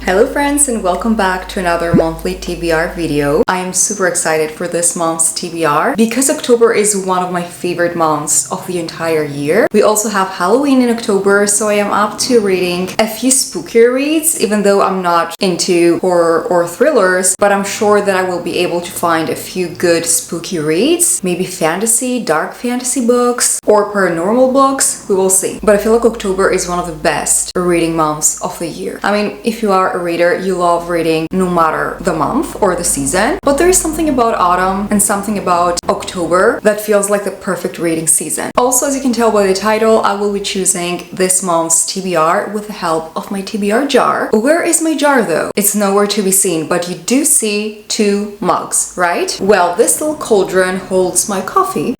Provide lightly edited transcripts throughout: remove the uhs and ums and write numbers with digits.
Hello friends, and welcome back to another monthly TBR video. I am super excited for this month's TBR because October is one of my favorite months of the entire year. We also have Halloween in October, so I am up to reading a few spookier reads, even though I'm not into horror or thrillers, but I'm sure that I will be able to find a few good spooky reads, maybe fantasy, dark fantasy books, or paranormal books. We will see. But I feel like October is one of the best reading months of the year. I mean, if you are a reader, you love reading no matter the month or the season, but there is something about autumn and something about October that feels like the perfect reading season. Also, as you can tell by the title, I will be choosing this month's TBR with the help of my TBR jar. Where is my jar though? It's nowhere to be seen, but you do see two mugs, right? Well, this little cauldron holds my coffee.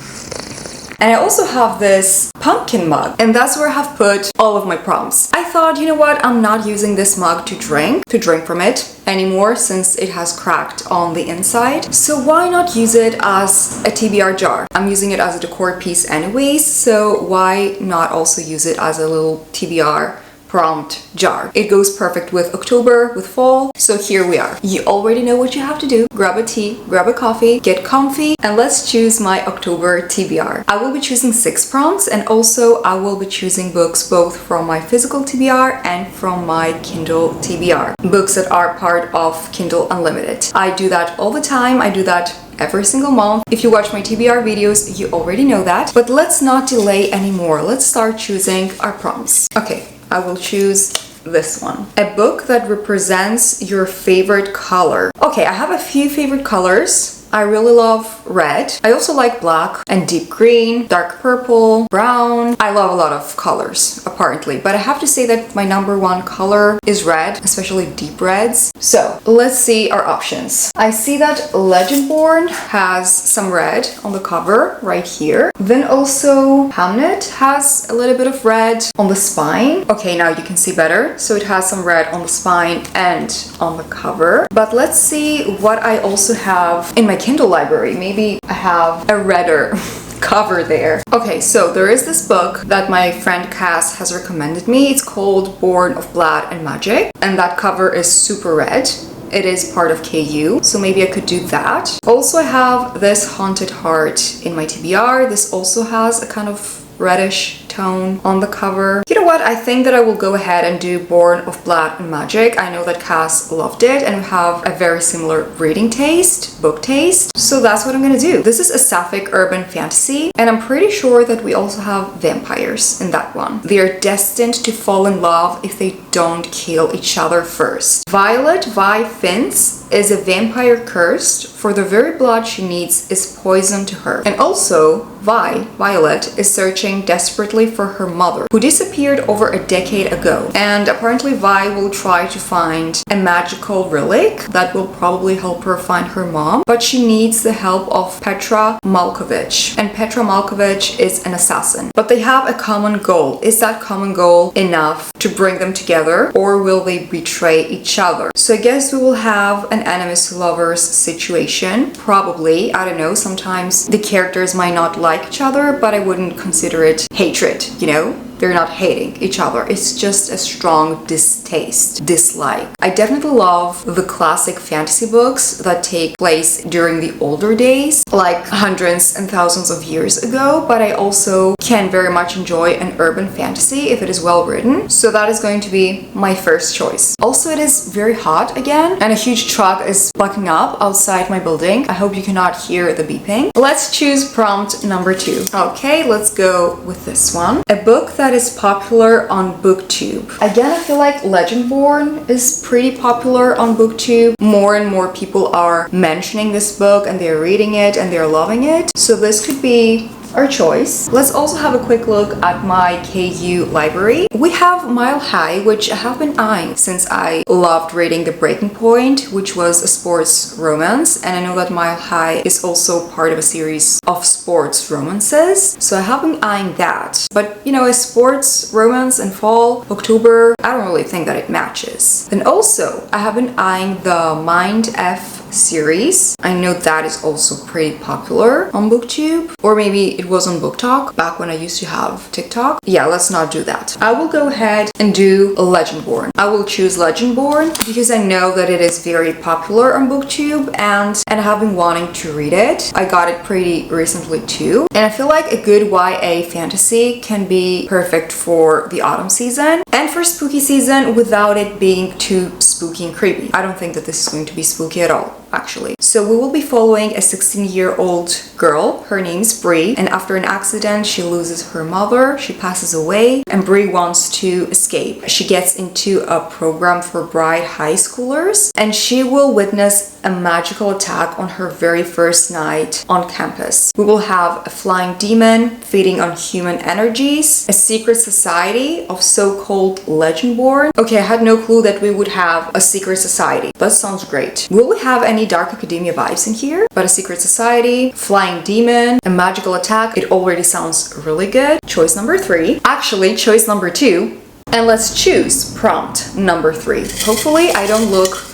And I also have this pumpkin mug, and that's where I have put all of my prompts. I thought, you know what, I'm not using this mug to drink from it anymore since it has cracked on the inside. So why not use it as a TBR jar? I'm using it as a decor piece anyways, so why not also use it as a little TBR prompt jar? It goes perfect with October, with fall. So here we are. You already know what you have to do. Grab a tea, grab a coffee, get comfy, and let's choose my October TBR. I will be choosing 6 prompts, and also I will be choosing books both from my physical TBR and from my Kindle TBR. Books that are part of Kindle Unlimited. I do that all the time. I do that every single month. If you watch my TBR videos, you already know that. But let's not delay anymore. Let's start choosing our prompts. Okay. I will choose this one. A book that represents your favorite color. Okay, I have a few favorite colors. I really love red. I also like black and deep green, dark purple, brown. I love a lot of colors, apparently. But I have to say that my number one color is red, especially deep reds. So let's see our options. I see that Legendborn has some red on the cover right here. Then also Hamnet has a little bit of red on the spine. Okay, now you can see better. So it has some red on the spine and on the cover. But let's see what I also have in my Kindle library. Maybe I have a redder cover there. Okay, so there is this book that my friend Kass has recommended me. It's called Born of Blood and Magic, and that cover is super red. It is part of KU, so maybe I could do that. Also, I have this Haunted Heart in my TBR. This also has a kind of reddish tone on the cover. You know what? I think that I will go ahead and do Born of Blood and Magic. I know that Kass loved it and we have a very similar reading taste, book taste. So that's what I'm gonna do. This is a sapphic urban fantasy, and I'm pretty sure that we also have vampires in that one. They are destined to fall in love if they don't kill each other first. Violet Vi Finns is a vampire cursed, for the very blood she needs is poison to her. And also, Violet, is searching desperately for her mother, who disappeared over a decade ago. And apparently Vi will try to find a magical relic that will probably help her find her mom, but she needs the help of Petra Malkovich. And Petra Malkovich is an assassin. But they have a common goal. Is that common goal enough to bring them together, or will they betray each other? So I guess we will have an enemies to lovers situation, probably. I don't know, sometimes the characters might not like each other, but I wouldn't consider it hatred, you know? They're not hating each other. It's just a strong distaste, dislike. I definitely love the classic fantasy books that take place during the older days, like hundreds and thousands of years ago, but I also can very much enjoy an urban fantasy if it is well written. So that is going to be my first choice. Also, it is very hot again, and a huge truck is backing up outside my building. I hope you cannot hear the beeping. Let's choose prompt number 2. Okay, let's go with this one. A book that is popular on booktube. Again, I feel like Legendborn is pretty popular on booktube. More and more people are mentioning this book and they're reading it and they're loving it. So this could be our choice. Let's also have a quick look at my KU library. We have Mile High, which I have been eyeing since I loved reading The Breaking Point, which was a sports romance, and I know that Mile High is also part of a series of sports romances, so I have been eyeing that. But you know, a sports romance in fall, October, I don't really think that it matches. Then also, I have been eyeing the Mind F series. I know that is also pretty popular on booktube, or maybe it was on BookTok back when I used to have TikTok. Yeah, let's not do that. I will go ahead and do Legendborn. I will choose Legendborn because I know that it is very popular on booktube, and I have been wanting to read it. I got it pretty recently too, and I feel like a good YA fantasy can be perfect for the autumn season and for spooky season without it being too spooky and creepy. I don't think that this is going to be spooky at all, actually. So we will be following a 16-year-old girl. Her name's Bree, and after an accident she loses her mother, she passes away, and Bree wants to escape. She gets into a program for bright high schoolers, and she will witness a magical attack on her very first night on campus. We will have a flying demon feeding on human energies, a secret society of so-called Legendborn. Okay, I had no clue that we would have a secret society. That sounds great. Will we have any dark academia vibes in here? But a secret society, flying demon, a magical attack, it already sounds really good. Choice number 3. Actually, choice number 2. And let's choose prompt number 3. Hopefully I don't look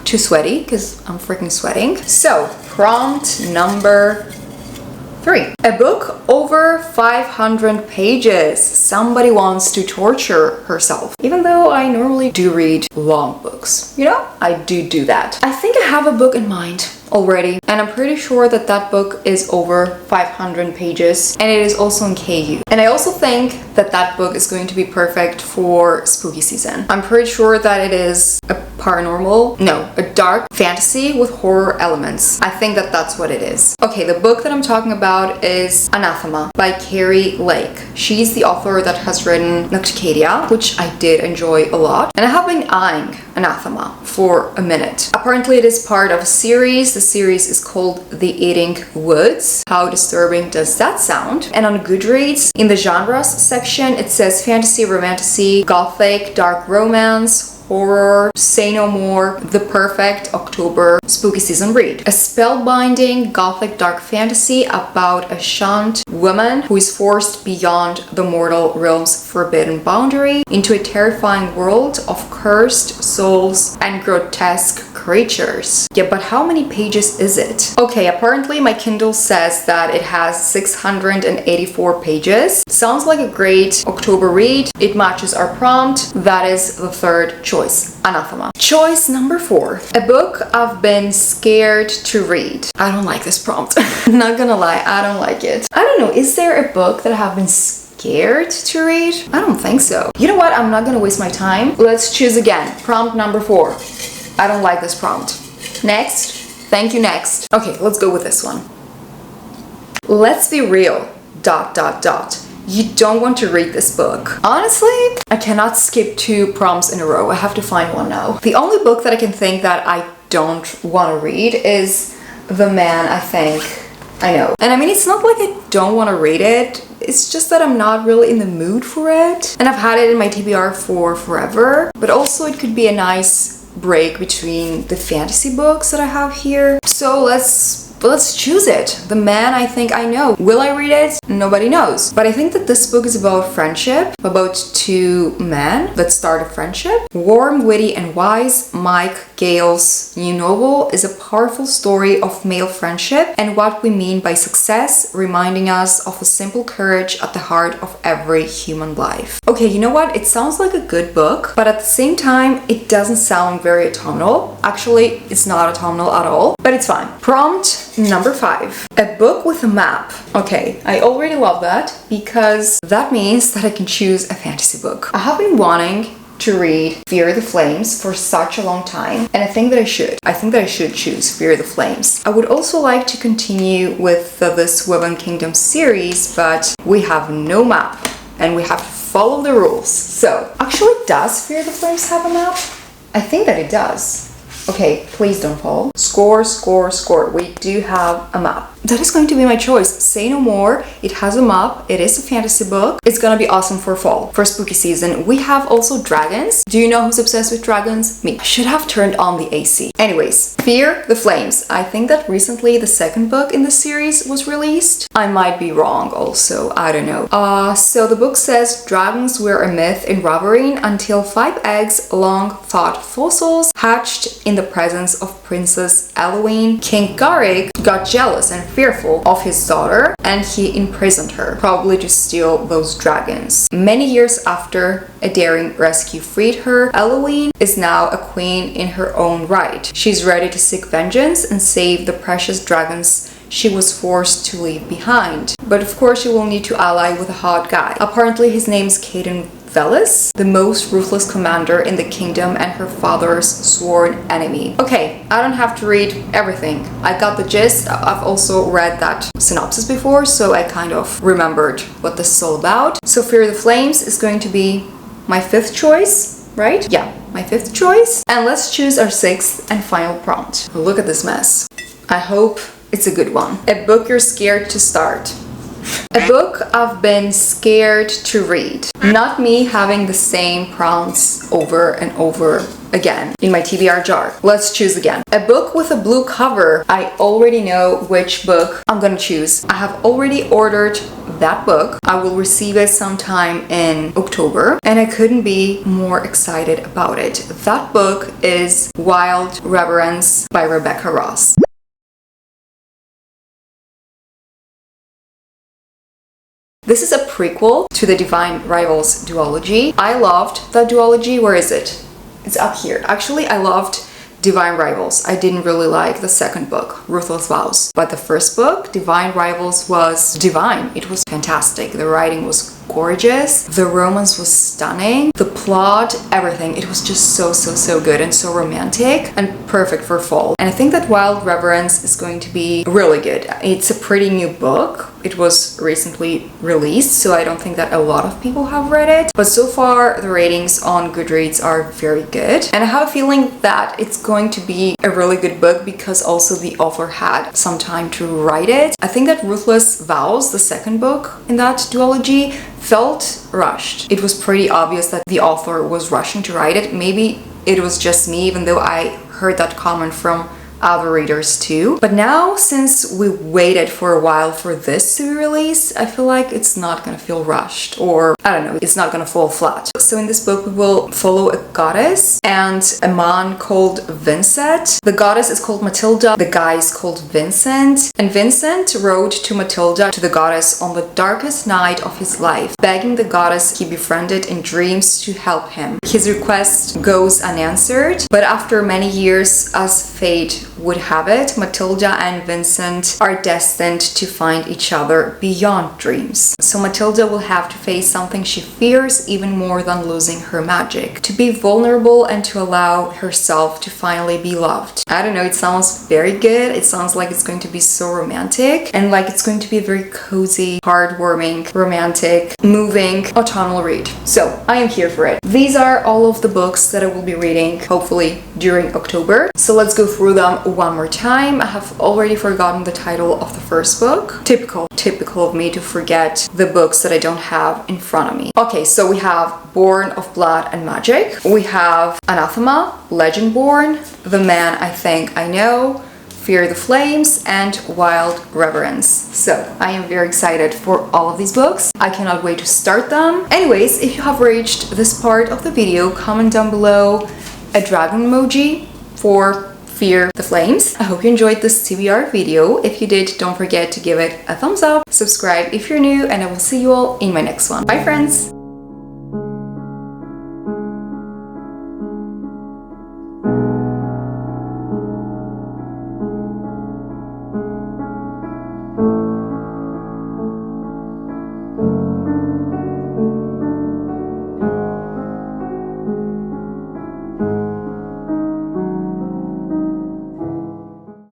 too sweaty because I'm freaking sweating. So prompt number 3. A book over 500 pages. Somebody wants to torture herself. Even though I normally do read long books, you know, I do that. I think I have a book in mind already, and I'm pretty sure that that book is over 500 pages, and it is also in KU. And I also think that that book is going to be perfect for spooky season. I'm pretty sure that it is a dark fantasy with horror elements. I think that that's what it is. Okay, the book that I'm talking about is Anathema by Carrie Lake. She's the author that has written Nocticadia, which I did enjoy a lot, and I have been eyeing Anathema for a minute. Apparently it is part of a series. The series is called The Eating Woods. How disturbing does that sound? And on Goodreads, in the genres section, it says fantasy, romantasy, gothic, dark romance, horror, say no more, the perfect October spooky season read. A spellbinding gothic dark fantasy about a shunned woman who is forced beyond the mortal realm's forbidden boundary into a terrifying world of cursed souls and grotesque creatures. Yeah, but how many pages is it? Okay, apparently my Kindle says that it has 684 pages. Sounds like a great October read. It matches our prompt. That is the third choice, Anathema. Choice number 4. A book I've been scared to read. I don't like this prompt. I'm not gonna lie, I don't like it. I don't know, is there a book that I have been scared to read? I don't think so. You know what? I'm not gonna waste my time. Let's choose again. Prompt number 4. I don't like this prompt. Next. Thank you, next. Okay, let's go with this one. Let's be real. ... You don't want to read this book. Honestly, I cannot skip 2 prompts in a row. I have to find one now. The only book that I can think that I don't want to read is The Man I Think I Know. And I mean, it's not like I don't want to read it. It's just that I'm not really in the mood for it. And I've had it in my TBR for forever. But also it could be a nice break between the fantasy books that I have here. So let's choose it. The Man I Think I Know. Will I read it? Nobody knows. But I think that this book is about friendship, about 2 men that start a friendship. Warm, witty, and wise, Mike Gale's new novel is a powerful story of male friendship and what we mean by success, reminding us of a simple courage at the heart of every human life. Okay, you know what? It sounds like a good book, but at the same time, it doesn't sound very autumnal. Actually, it's not autumnal at all, but it's fine. Prompt number 5. A book with a map. Okay, I already love that because that means that I can choose a fantasy book. I have been wanting to read Fear the Flames for such a long time, and I think that I should. I think that I should choose Fear the Flames. I would also like to continue with this Woven Kingdom series, but we have no map and we have to follow the rules. So, actually, does Fear the Flames have a map? I think that it does. Okay, please don't fall. Score. We do have a map. that is going to be my choice. Say no more. It has a map. It is a fantasy book. It's gonna be awesome for fall, for spooky season. We have also dragons. Do you know who's obsessed with dragons? Me. I should have turned on the AC. Anyways, Fear the Flames. I think that recently the second book in the series was released. I might be wrong also. I don't know. So the book says dragons were a myth in Ravarine until 5 eggs, long-thought fossils, hatched in the presence of Princess Eloine. King Garrick got jealous and fearful of his daughter, and he imprisoned her, probably to steal those dragons. Many years after a daring rescue freed her, Eloine is now a queen in her own right. She's ready to seek vengeance and save the precious dragons she was forced to leave behind. But of course she will need to ally with a hot guy. Apparently his name's Caden Velis, the most ruthless commander in the kingdom and her father's sworn enemy. Okay, I don't have to read everything. I got the gist. I've also read that synopsis before, so I kind of remembered what this is all about. So Fear the Flames is going to be my 5th choice, right? Yeah, my 5th choice. And let's choose our 6th and final prompt. Look at this mess. I hope it's a good one. A book you're scared to start. A book I've been scared to read. Not me having the same prompts over and over again in my TBR jar. Let's choose again. A book with a blue cover. I already know which book I'm gonna choose. I have already ordered that book. I will receive it sometime in October, and I couldn't be more excited about it. That book is Wild Reverence by Rebecca Ross. This is a prequel to the Divine Rivals duology. I loved that duology. Where is it? It's up here. Actually, I loved Divine Rivals. I didn't really like the second book, Ruthless Vows. But the first book, Divine Rivals, was divine. It was fantastic. The writing was gorgeous. The romance was stunning. The plot, everything. It was just so good and so romantic and perfect for fall. And I think that Wild Reverence is going to be really good. It's a pretty new book. It was recently released, so I don't think that a lot of people have read it. But so far, the ratings on Goodreads are very good. And I have a feeling that it's going to be a really good book because also the author had some time to write it. I think that Ruthless Vows, the second book in that duology, felt rushed. It was pretty obvious that the author was rushing to write it. Maybe it was just me, even though I heard that comment from other readers too. But now, since we waited for a while for this to be released, I feel like it's not gonna feel rushed, or I don't know, it's not gonna fall flat. So in this book we will follow a goddess and a man called Vincent. The goddess is called Matilda, the guy is called Vincent, and Vincent wrote to Matilda, to the goddess, on the darkest night of his life, begging the goddess he befriended in dreams to help him. His request goes unanswered, but after many years, as fate would have it, Matilda and Vincent are destined to find each other beyond dreams. So Matilda will have to face something she fears even more than losing her magic, to be vulnerable and to allow herself to finally be loved. I don't know, it sounds very good. It sounds like it's going to be so romantic and like it's going to be a very cozy, heartwarming, romantic, moving, autumnal read. So I am here for it. These are all of the books that I will be reading, hopefully during October. So let's go through them one more time. I have already forgotten the title of the first book. Typical of me to forget the books that I don't have in front of me. Okay, so we have Born of Blood and Magic. We have Anathema, Legendborn, The Man I Think I Know, Fear the Flames, and Wild Reverence. So I am very excited for all of these books. I cannot wait to start them. Anyways, if you have reached this part of the video, comment down below a dragon emoji for Fear the Flames. I hope you enjoyed this TBR video. If you did, don't forget to give it a thumbs up, subscribe if you're new, and I will see you all in my next one. Bye friends!